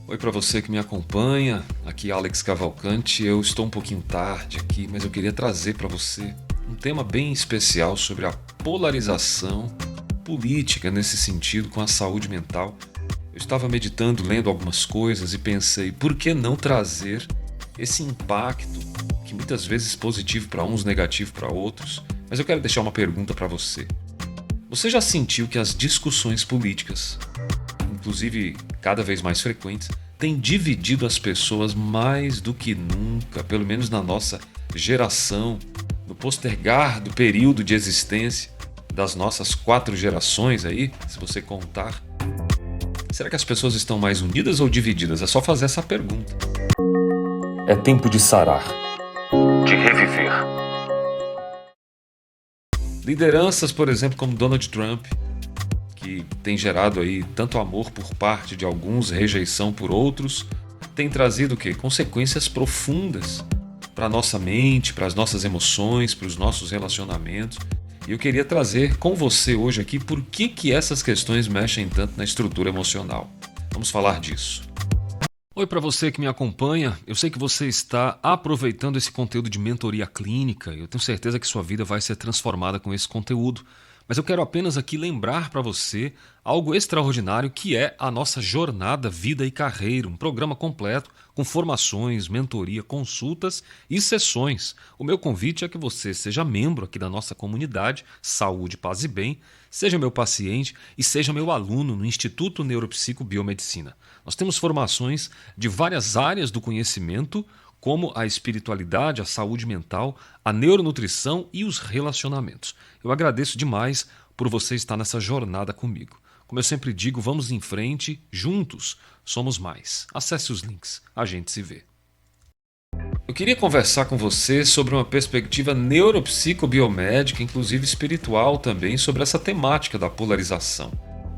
Oi para você que me acompanha, aqui é Alex Cavalcante. Eu estou um pouquinho tarde aqui, mas eu queria trazer para você um tema bem especial sobre a polarização política nesse sentido com a saúde mental. Eu estava meditando, lendo algumas coisas e pensei, por que não trazer esse impacto que muitas vezes é positivo para uns, negativo para outros? Mas eu quero deixar uma pergunta para você. Você já sentiu que as discussões políticas, inclusive cada vez mais frequentes, tem dividido as pessoas mais do que nunca, pelo menos na nossa geração, no postergar do período de existência das nossas 4 gerações aí, se você contar? Será que as pessoas estão mais unidas ou divididas? É só fazer essa pergunta. É tempo de sarar, de reviver. Lideranças, por exemplo, como Donald Trump, que tem gerado aí tanto amor por parte de alguns, rejeição por outros, tem trazido o quê? Consequências profundas para a nossa mente, para as nossas emoções, para os nossos relacionamentos. E eu queria trazer com você hoje aqui por que essas questões mexem tanto na estrutura emocional. Vamos falar disso. Oi para você que me acompanha, eu sei que você está aproveitando esse conteúdo de mentoria clínica, eu tenho certeza que sua vida vai ser transformada com esse conteúdo. Mas eu quero apenas aqui lembrar para você algo extraordinário que é a nossa jornada Vida e Carreira, um programa completo com formações, mentoria, consultas e sessões. O meu convite é que você seja membro aqui da nossa comunidade Saúde, Paz e Bem, seja meu paciente e seja meu aluno no Instituto Neuropsicobiomedicina. Nós temos formações de várias áreas do conhecimento, como a espiritualidade, a saúde mental, a neuronutrição e os relacionamentos. Eu agradeço demais por você estar nessa jornada comigo. Como eu sempre digo, vamos em frente, juntos somos mais. Acesse os links, a gente se vê. Eu queria conversar com você sobre uma perspectiva neuropsicobiomédica, inclusive espiritual também, sobre essa temática da polarização.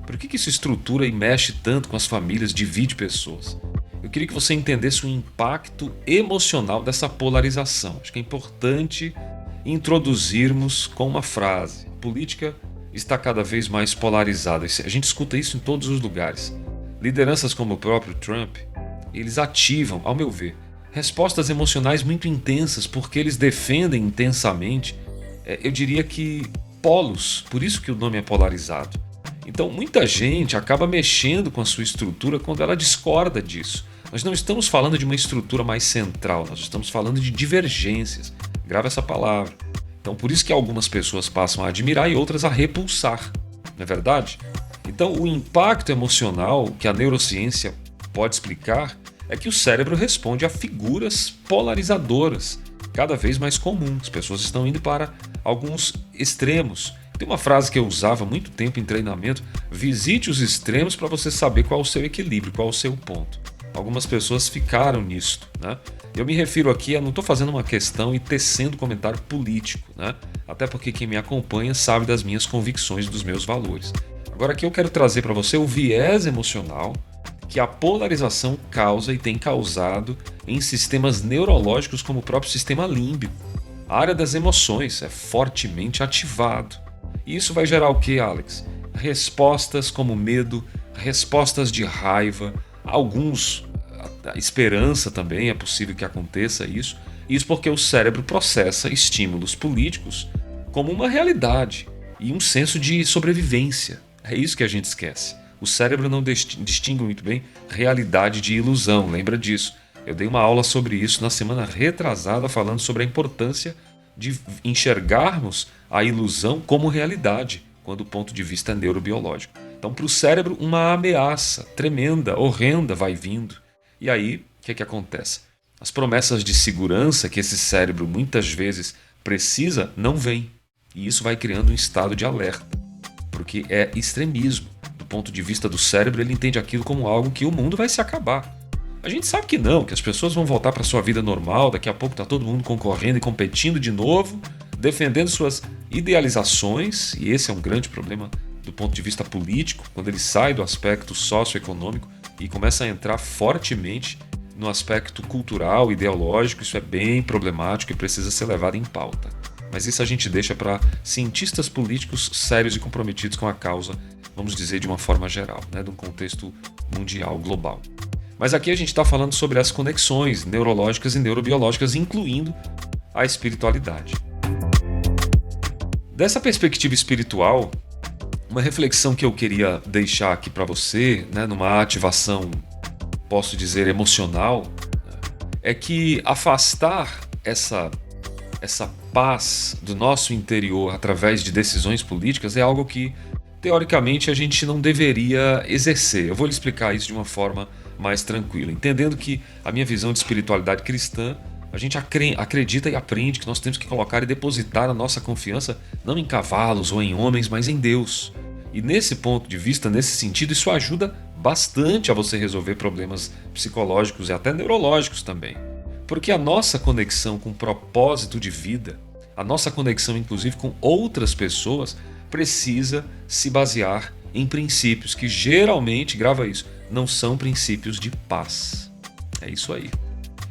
Por que isso estrutura e mexe tanto com as famílias, divide pessoas? Eu queria que você entendesse o impacto emocional dessa polarização. Acho que é importante introduzirmos com uma frase. A política está cada vez mais polarizada. A gente escuta isso em todos os lugares. Lideranças como o próprio Trump, eles ativam, ao meu ver, respostas emocionais muito intensas porque eles defendem intensamente, eu diria que polos, por isso que o nome é polarizado. Então muita gente acaba mexendo com a sua estrutura quando ela discorda disso. Nós não estamos falando de uma estrutura mais central, nós estamos falando de divergências. Grava essa palavra. Então por isso que algumas pessoas passam a admirar e outras a repulsar. Não é verdade? Então o impacto emocional que a neurociência pode explicar é que o cérebro responde a figuras polarizadoras, cada vez mais comuns. As pessoas estão indo para alguns extremos. Tem uma frase que eu usava há muito tempo em treinamento: visite os extremos para você saber qual é o seu equilíbrio, qual é o seu ponto. Algumas pessoas ficaram nisto, né? Eu me refiro aqui, eu não estou fazendo uma questão e tecendo comentário político, né? Até porque quem me acompanha sabe das minhas convicções e dos meus valores. Agora aqui eu quero trazer para você o viés emocional que a polarização causa e tem causado em sistemas neurológicos como o próprio sistema límbico. A área das emoções é fortemente ativado. E isso vai gerar o que, Alex? Respostas como medo, respostas de raiva, alguns, a esperança também, é possível que aconteça isso. Isso porque o cérebro processa estímulos políticos como uma realidade e um senso de sobrevivência. É isso que a gente esquece. O cérebro não distingue muito bem realidade de ilusão, lembra disso. Eu dei uma aula sobre isso na semana retrasada, falando sobre a importância de enxergarmos a ilusão como realidade, quando o ponto de vista é neurobiológico. Então, para o cérebro, uma ameaça tremenda, horrenda vai vindo. E aí, o que acontece? As promessas de segurança que esse cérebro muitas vezes precisa, não vêm. E isso vai criando um estado de alerta, porque é extremismo. Do ponto de vista do cérebro, ele entende aquilo como algo que o mundo vai se acabar. A gente sabe que não, que as pessoas vão voltar para sua vida normal, daqui a pouco está todo mundo concorrendo e competindo de novo, defendendo suas idealizações, e esse é um grande problema do ponto de vista político, quando ele sai do aspecto socioeconômico e começa a entrar fortemente no aspecto cultural, ideológico. Isso é bem problemático e precisa ser levado em pauta. Mas isso a gente deixa para cientistas políticos sérios e comprometidos com a causa, vamos dizer de uma forma geral, né, de um contexto mundial, global. Mas aqui a gente está falando sobre as conexões neurológicas e neurobiológicas, incluindo a espiritualidade. Dessa perspectiva espiritual, uma reflexão que eu queria deixar aqui para você, né, numa ativação, posso dizer, emocional, é que afastar essa paz do nosso interior através de decisões políticas é algo que, teoricamente, a gente não deveria exercer. Eu vou lhe explicar isso de uma forma mais tranquila, entendendo que a minha visão de espiritualidade cristã, a gente acredita e aprende que nós temos que colocar e depositar a nossa confiança não em cavalos ou em homens, mas em Deus. E nesse ponto de vista, nesse sentido, isso ajuda bastante a você resolver problemas psicológicos e até neurológicos também. Porque a nossa conexão com o propósito de vida, a nossa conexão inclusive com outras pessoas, precisa se basear em princípios que geralmente, grava isso, não são princípios de paz. É isso aí.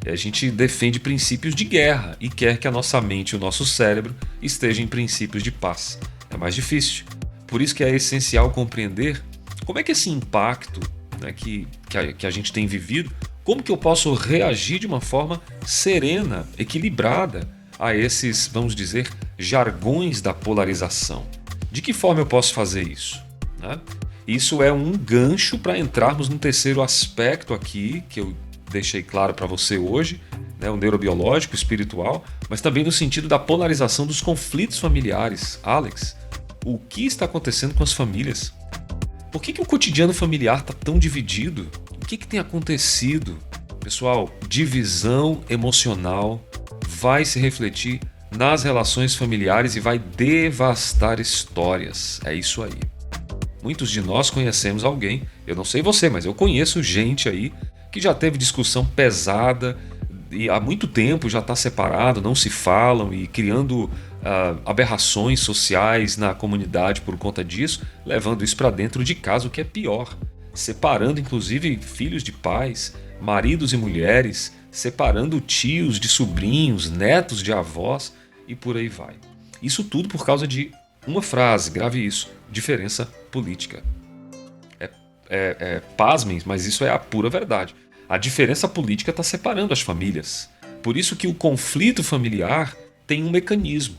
A gente defende princípios de guerra e quer que a nossa mente e o nosso cérebro estejam em princípios de paz. É mais difícil. Por isso que é essencial compreender como é que esse impacto, né, que a gente tem vivido, como que eu posso reagir de uma forma serena, equilibrada a esses, vamos dizer, jargões da polarização. De que forma eu posso fazer isso? Né? Isso é um gancho para entrarmos num terceiro aspecto aqui, que eu deixei claro para você hoje, né, o neurobiológico, o espiritual, mas também no sentido da polarização dos conflitos familiares. Alex, o que está acontecendo com as famílias? Por que o cotidiano familiar está tão dividido? O que tem acontecido? Pessoal, divisão emocional vai se refletir nas relações familiares e vai devastar histórias. É isso aí. Muitos de nós conhecemos alguém, eu não sei você, mas eu conheço gente aí que já teve discussão pesada e há muito tempo já está separado, não se falam e criando aberrações sociais na comunidade por conta disso, levando isso para dentro de casa, o que é pior. Separando inclusive filhos de pais, maridos e mulheres, separando tios de sobrinhos, netos de avós e por aí vai. Isso tudo por causa de uma frase, grave isso, diferença política. Pasmem, mas isso é a pura verdade. A diferença política está separando as famílias. Por isso que o conflito familiar tem um mecanismo.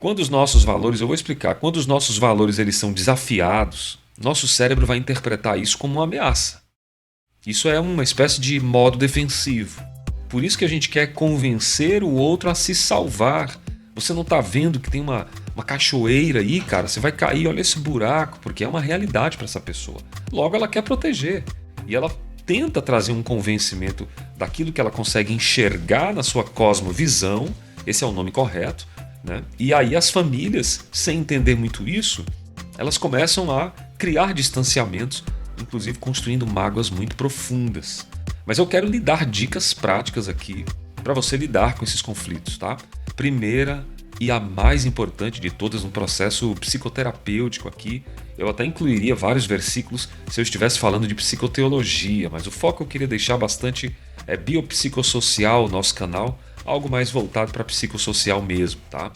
Quando os nossos valores, eu vou explicar, quando os nossos valores eles são desafiados, nosso cérebro vai interpretar isso como uma ameaça. Isso é uma espécie de modo defensivo. Por isso que a gente quer convencer o outro a se salvar. Você não está vendo que tem uma cachoeira aí, cara? Você vai cair, olha esse buraco, porque é uma realidade para essa pessoa. Logo, ela quer proteger. E ela tenta trazer um convencimento daquilo que ela consegue enxergar na sua cosmovisão. Esse é o nome correto, né? E aí as famílias, sem entender muito isso, elas começam a criar distanciamentos, inclusive construindo mágoas muito profundas. Mas eu quero lhe dar dicas práticas aqui para você lidar com esses conflitos, tá? Primeira e a mais importante de todas no processo psicoterapêutico aqui, eu até incluiria vários versículos se eu estivesse falando de psicoteologia, mas o foco eu queria deixar bastante biopsicossocial, nosso canal, algo mais voltado para psicossocial mesmo, tá?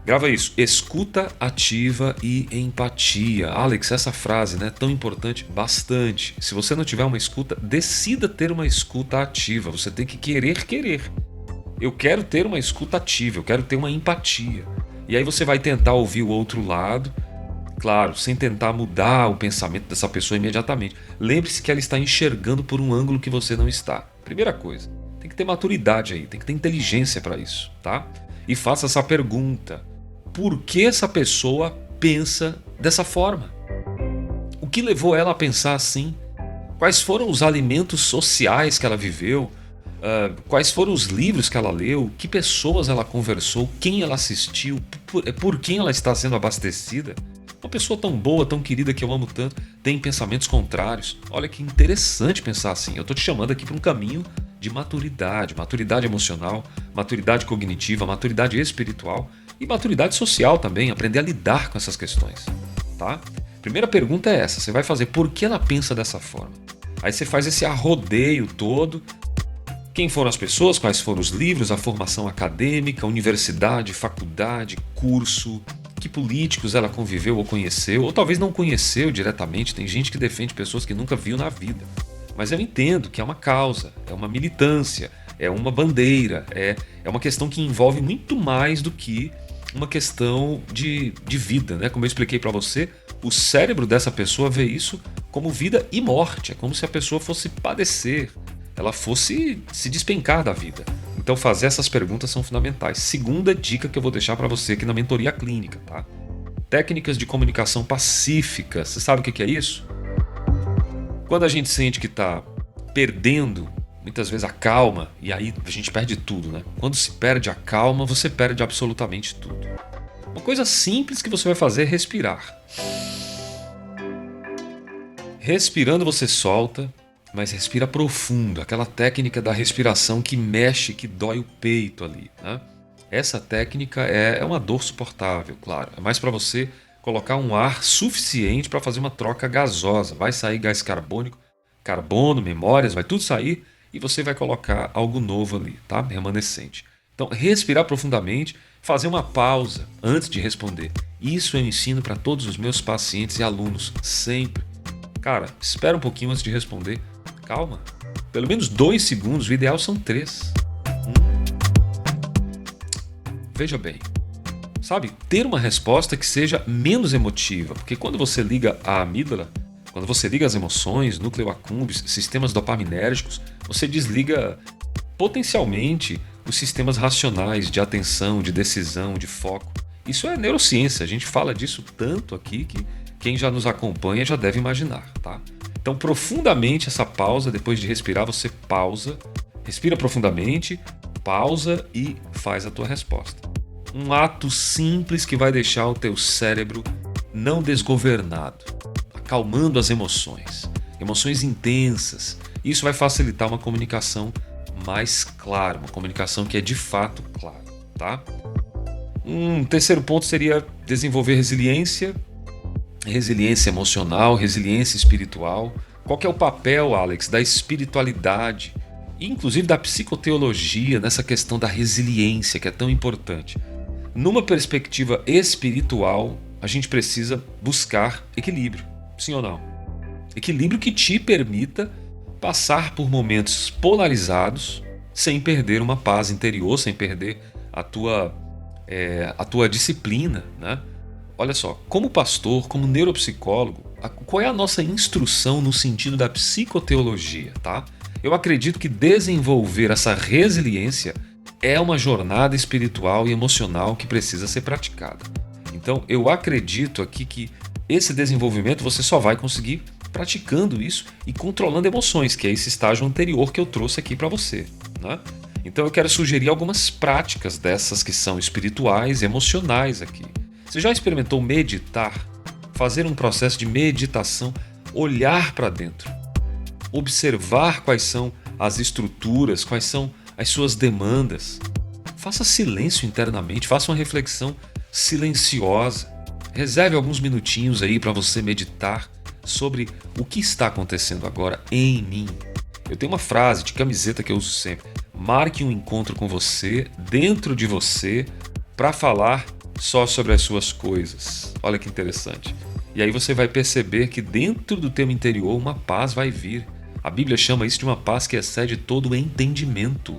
Grava isso, escuta ativa e empatia. Alex, essa frase, né, tão importante, bastante. Se você não tiver uma escuta, decida ter uma escuta ativa. Você tem que querer. Eu quero ter uma escuta ativa, eu quero ter uma empatia. E aí você vai tentar ouvir o outro lado, claro, sem tentar mudar o pensamento dessa pessoa imediatamente. Lembre-se que ela está enxergando por um ângulo que você não está. Primeira coisa, tem que ter maturidade aí, tem que ter inteligência para isso, tá? E faça essa pergunta. Por que essa pessoa pensa dessa forma? O que levou ela a pensar assim? Quais foram os alimentos sociais que ela viveu? Quais foram os livros que ela leu? Que pessoas ela conversou? Quem ela assistiu? Por quem ela está sendo abastecida? Uma pessoa tão boa, tão querida que eu amo tanto, tem pensamentos contrários. Olha que interessante pensar assim. Eu estou te chamando aqui para um caminho de maturidade emocional, maturidade cognitiva, maturidade espiritual e maturidade social também, aprender a lidar com essas questões, tá? Primeira pergunta é essa, você vai fazer por que ela pensa dessa forma? Aí você faz esse arrodeio todo, quem foram as pessoas, quais foram os livros, a formação acadêmica, universidade, faculdade, curso, que políticos ela conviveu ou conheceu, ou talvez não conheceu diretamente, tem gente que defende pessoas que nunca viu na vida. Mas eu entendo que é uma causa, é uma militância, é uma bandeira, é uma questão que envolve muito mais do que uma questão de vida, né? Como eu expliquei para você, o cérebro dessa pessoa vê isso como vida e morte. É como se a pessoa fosse padecer, ela fosse se despencar da vida. Então fazer essas perguntas são fundamentais. Segunda dica que eu vou deixar para você aqui na mentoria clínica, tá? Técnicas de comunicação pacífica. Você sabe o que é isso? Quando a gente sente que está perdendo muitas vezes a calma, e aí a gente perde tudo, né? Quando se perde a calma, você perde absolutamente tudo. Uma coisa simples que você vai fazer é respirar. Respirando você solta, mas respira profundo. Aquela técnica da respiração que mexe, que dói o peito ali, né? Essa técnica é uma dor suportável, claro. É mais para você colocar um ar suficiente para fazer uma troca gasosa. Vai sair gás carbônico, carbono, memórias, vai tudo sair e você vai colocar algo novo ali, tá? Remanescente. Então, respirar profundamente, fazer uma pausa antes de responder. Isso eu ensino para todos os meus pacientes e alunos, sempre. Cara, espera um pouquinho antes de responder. Calma. Pelo menos 2 segundos, o ideal são 3. Veja bem, sabe, ter uma resposta que seja menos emotiva, porque quando você liga a amígdala, quando você liga as emoções, núcleo accumbens, sistemas dopaminérgicos, você desliga potencialmente os sistemas racionais de atenção, de decisão, de foco. Isso é neurociência, a gente fala disso tanto aqui que quem já nos acompanha já deve imaginar, tá? Então, profundamente essa pausa, depois de respirar, você pausa, respira profundamente, pausa e faz a tua resposta. Um ato simples que vai deixar o teu cérebro não desgovernado, acalmando as emoções intensas. Isso vai facilitar uma comunicação mais clara, uma comunicação que é de fato clara, tá? Um terceiro ponto seria desenvolver resiliência emocional, resiliência espiritual. Qual que é o papel, Alex, da espiritualidade e inclusive da psicoteologia nessa questão da resiliência que é tão importante? Numa perspectiva espiritual, a gente precisa buscar equilíbrio, sim ou não? Equilíbrio que te permita passar por momentos polarizados sem perder uma paz interior, sem perder a tua disciplina, né? Olha só, como pastor, como neuropsicólogo, qual é a nossa instrução no sentido da psicoteologia, tá? Eu acredito que desenvolver essa resiliência é uma jornada espiritual e emocional que precisa ser praticada. Então, eu acredito aqui que esse desenvolvimento você só vai conseguir praticando isso e controlando emoções, que é esse estágio anterior que eu trouxe aqui para você, né? Então, eu quero sugerir algumas práticas dessas que são espirituais e emocionais aqui. Você já experimentou meditar? Fazer um processo de meditação, olhar para dentro, observar quais são as estruturas, quais são as suas demandas. Faça silêncio internamente, faça uma reflexão silenciosa. Reserve alguns minutinhos aí para você meditar sobre o que está acontecendo agora em mim. Eu tenho uma frase de camiseta que eu uso sempre. Marque um encontro com você, dentro de você, para falar só sobre as suas coisas. Olha que interessante. E aí você vai perceber que dentro do teu interior uma paz vai vir. A Bíblia chama isso de uma paz que excede todo o entendimento.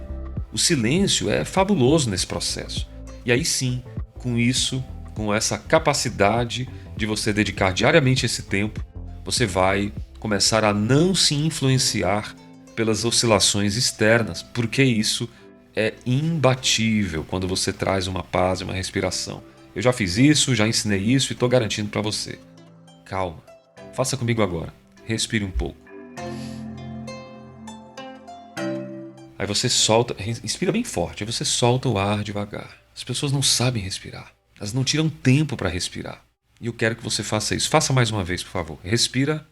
O silêncio é fabuloso nesse processo. E aí sim, com isso, com essa capacidade de você dedicar diariamente esse tempo, você vai começar a não se influenciar pelas oscilações externas, porque isso é imbatível quando você traz uma paz e uma respiração. Eu já fiz isso, já ensinei isso e estou garantindo para você. Calma, faça comigo agora. Respire um pouco. Aí você solta, inspira bem forte, aí você solta o ar devagar. As pessoas não sabem respirar, elas não tiram tempo para respirar. E eu quero que você faça isso. Faça mais uma vez, por favor. Respira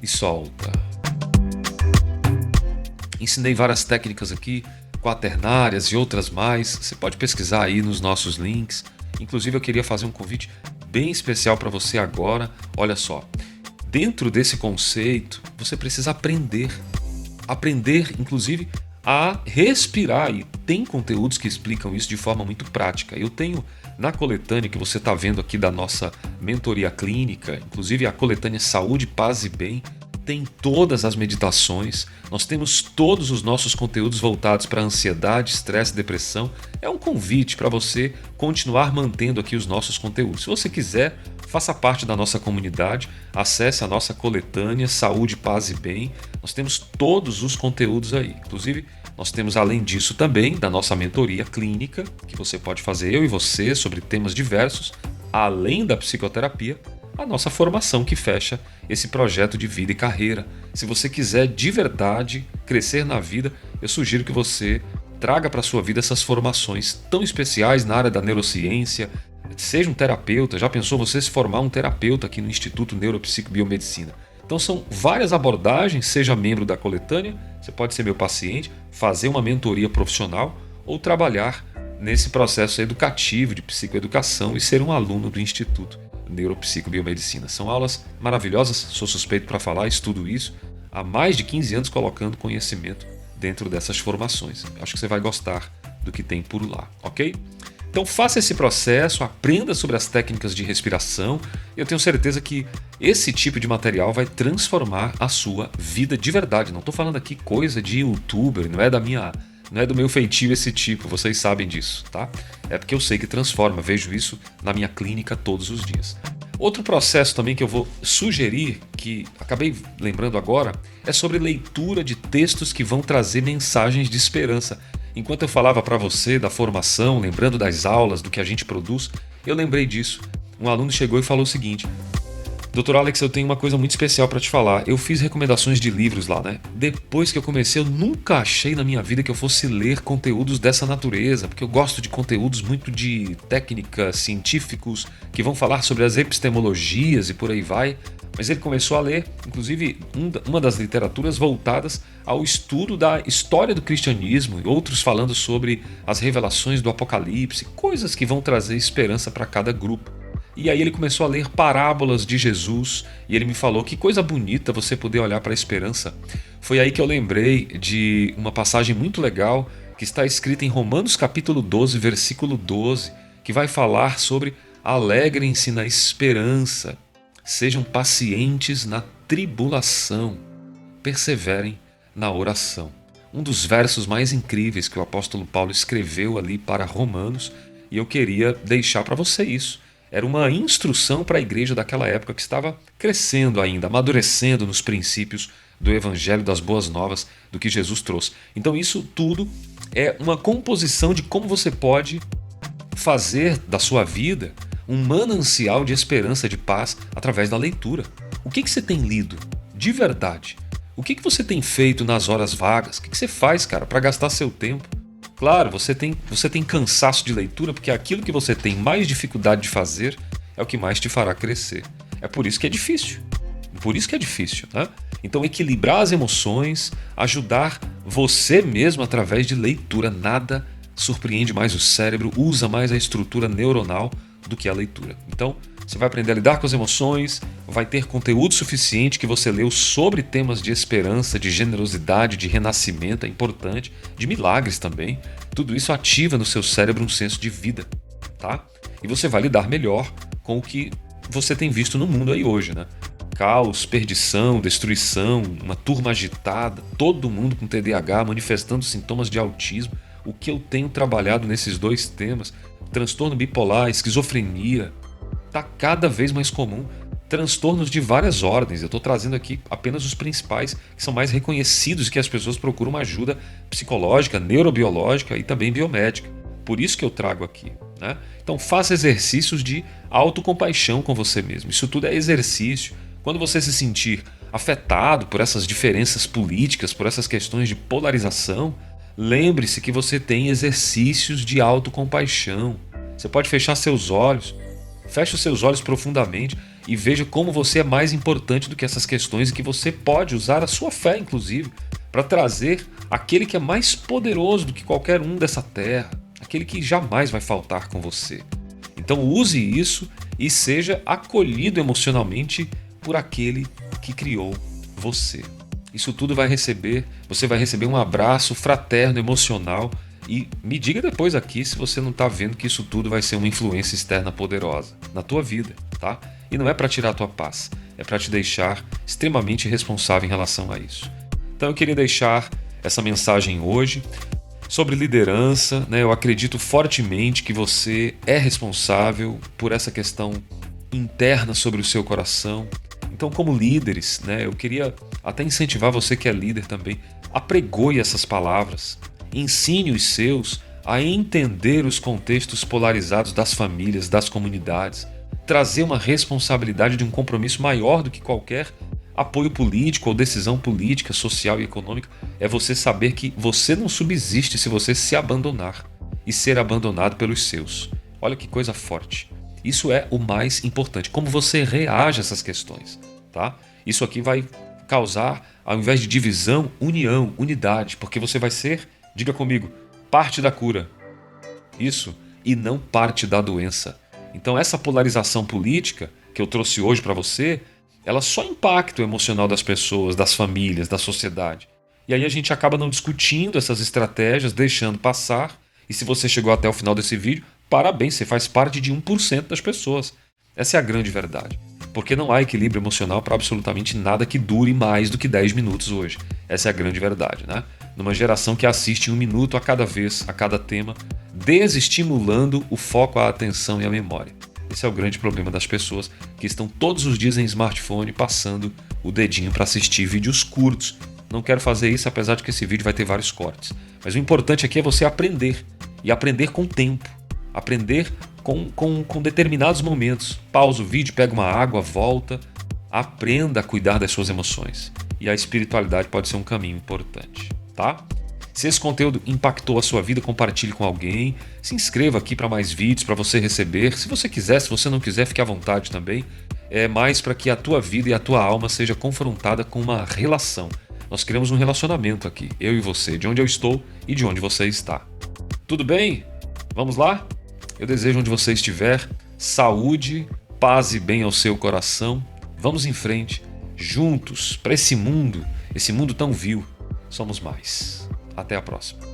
e solta. Ensinei várias técnicas aqui, quaternárias e outras mais. Você pode pesquisar aí nos nossos links. Inclusive eu queria fazer um convite bem especial para você agora. Olha só, dentro desse conceito você precisa aprender, inclusive a respirar, e tem conteúdos que explicam isso de forma muito prática. Eu tenho Na coletânea que você está vendo aqui da nossa mentoria clínica, inclusive a coletânea Saúde, Paz e Bem, tem todas as meditações, nós temos todos os nossos conteúdos voltados para ansiedade, estresse e depressão. É um convite para você continuar mantendo aqui os nossos conteúdos. Se você quiser, faça parte da nossa comunidade, acesse a nossa coletânea Saúde, Paz e Bem. Nós temos todos os conteúdos aí. Inclusive, nós temos além disso também da nossa mentoria clínica, que você pode fazer eu e você sobre temas diversos, além da psicoterapia, a nossa formação que fecha esse projeto de vida e carreira. Se você quiser de verdade crescer na vida, eu sugiro que você traga para a sua vida essas formações tão especiais na área da neurociência. Seja um terapeuta, já pensou você se formar um terapeuta aqui no Instituto Neuropsicobiomedicina? Então são várias abordagens, seja membro da coletânea, você pode ser meu paciente, fazer uma mentoria profissional ou trabalhar nesse processo educativo de psicoeducação e ser um aluno do Instituto Neuropsicobiomedicina. São aulas maravilhosas, sou suspeito para falar, estudo isso há mais de 15 anos colocando conhecimento dentro dessas formações. Acho que você vai gostar do que tem por lá, ok? Então faça esse processo, aprenda sobre as técnicas de respiração. Eu tenho certeza que esse tipo de material vai transformar a sua vida de verdade. Não estou falando aqui coisa de youtuber, não é do meu feitio esse tipo, vocês sabem disso, tá? É porque eu sei que transforma, vejo isso na minha clínica todos os dias. Outro processo também que eu vou sugerir, que acabei lembrando agora, é sobre leitura de textos que vão trazer mensagens de esperança. Enquanto eu falava para você da formação, lembrando das aulas, do que a gente produz, eu lembrei disso. Um aluno chegou e falou o seguinte: Dr. Alex, eu tenho uma coisa muito especial para te falar. Eu fiz recomendações de livros lá, né? Depois que eu comecei, eu nunca achei na minha vida que eu fosse ler conteúdos dessa natureza, porque eu gosto de conteúdos muito de técnicas, científicos, que vão falar sobre as epistemologias e por aí vai. Mas ele começou a ler, inclusive, uma das literaturas voltadas ao estudo da história do cristianismo e outros falando sobre as revelações do Apocalipse, coisas que vão trazer esperança para cada grupo. E aí ele começou a ler parábolas de Jesus e ele me falou que coisa bonita você poder olhar para a esperança. Foi aí que eu lembrei de uma passagem muito legal que está escrita em Romanos capítulo 12, versículo 12, que vai falar sobre alegrem-se na esperança, sejam pacientes na tribulação, perseverem na oração. Um dos versos mais incríveis que o apóstolo Paulo escreveu ali para Romanos, e eu queria deixar para você isso. Era uma instrução para a igreja daquela época que estava crescendo ainda, amadurecendo nos princípios do Evangelho das Boas Novas, do que Jesus trouxe. Então isso tudo é uma composição de como você pode fazer da sua vida um manancial de esperança, de paz, através da leitura. O que você tem lido de verdade? O que você tem feito nas horas vagas? O que você faz, cara, para gastar seu tempo? Claro, você tem cansaço de leitura porque aquilo que você tem mais dificuldade de fazer é o que mais te fará crescer. É por isso que é difícil. Né? Então equilibrar as emoções, ajudar você mesmo através de leitura. Nada surpreende mais o cérebro, usa mais a estrutura neuronal do que a leitura. Então você vai aprender a lidar com as emoções, vai ter conteúdo suficiente que você leu sobre temas de esperança, de generosidade, de renascimento, é importante, de milagres também. Tudo isso ativa no seu cérebro um senso de vida, tá? E você vai lidar melhor com o que você tem visto no mundo aí hoje, né? Caos, perdição, destruição, uma turma agitada, todo mundo com TDAH manifestando sintomas de autismo. O que eu tenho trabalhado nesses dois temas, transtorno bipolar, esquizofrenia, está cada vez mais comum. Transtornos de várias ordens. Eu estou trazendo aqui apenas os principais, que são mais reconhecidos e que as pessoas procuram uma ajuda psicológica, neurobiológica e também biomédica. Por isso que eu trago aqui, né? Então faça exercícios de autocompaixão com você mesmo. Isso tudo é exercício. Quando você se sentir afetado por essas diferenças políticas, por essas questões de polarização, lembre-se que você tem exercícios de autocompaixão. Você pode fechar seus olhos, feche os seus olhos profundamente e veja como você é mais importante do que essas questões e que você pode usar a sua fé, inclusive, para trazer aquele que é mais poderoso do que qualquer um dessa terra, aquele que jamais vai faltar com você. Então use isso e seja acolhido emocionalmente por aquele que criou você. Isso tudo você vai receber um abraço fraterno, emocional E me diga depois aqui se você não está vendo que isso tudo vai ser uma influência externa poderosa na tua vida, tá? E não é para tirar a tua paz, é para te deixar extremamente responsável em relação a isso. Então eu queria deixar essa mensagem hoje sobre liderança, né? Eu acredito fortemente que você é responsável por essa questão interna sobre o seu coração. Então, como líderes, né, eu queria até incentivar você que é líder também, apregoe essas palavras, ensine os seus a entender os contextos polarizados das famílias, das comunidades, trazer uma responsabilidade de um compromisso maior do que qualquer apoio político ou decisão política, social e econômica. É você saber que você não subsiste se você se abandonar e ser abandonado pelos seus. Olha que coisa forte. Isso é o mais importante, como você reage a essas questões, tá? Isso aqui vai causar, ao invés de divisão, união, unidade, porque você vai ser, diga comigo, parte da cura. Isso, e não parte da doença. Então essa polarização política que eu trouxe hoje para você, ela só impacta o emocional das pessoas, das famílias, da sociedade. E aí a gente acaba não discutindo essas estratégias, deixando passar. E se você chegou até o final desse vídeo, parabéns, você faz parte de 1% das pessoas. Essa é a grande verdade. Porque não há equilíbrio emocional para absolutamente nada que dure mais do que 10 minutos hoje. Essa é a grande verdade, né? Numa geração que assiste 1 minuto a cada vez, a cada tema, desestimulando o foco, a atenção e a memória. Esse é o grande problema das pessoas que estão todos os dias em smartphone passando o dedinho para assistir vídeos curtos. Não quero fazer isso, apesar de que esse vídeo vai ter vários cortes. Mas o importante aqui é você aprender. E aprender com tempo. Aprender com determinados momentos. Pausa o vídeo, pega uma água, volta. Aprenda a cuidar das suas emoções. E a espiritualidade pode ser um caminho importante, tá? Se esse conteúdo impactou a sua vida, compartilhe com alguém. Se inscreva aqui para mais vídeos, para você receber. Se você quiser, se você não quiser, fique à vontade também. É mais para que a tua vida e a tua alma seja confrontada com uma relação. Nós criamos um relacionamento aqui, eu e você, de onde eu estou e de onde você está. Tudo bem? Vamos lá? Eu desejo onde você estiver saúde, paz e bem ao seu coração. Vamos em frente, juntos, para esse mundo tão vil. Somos mais. Até a próxima.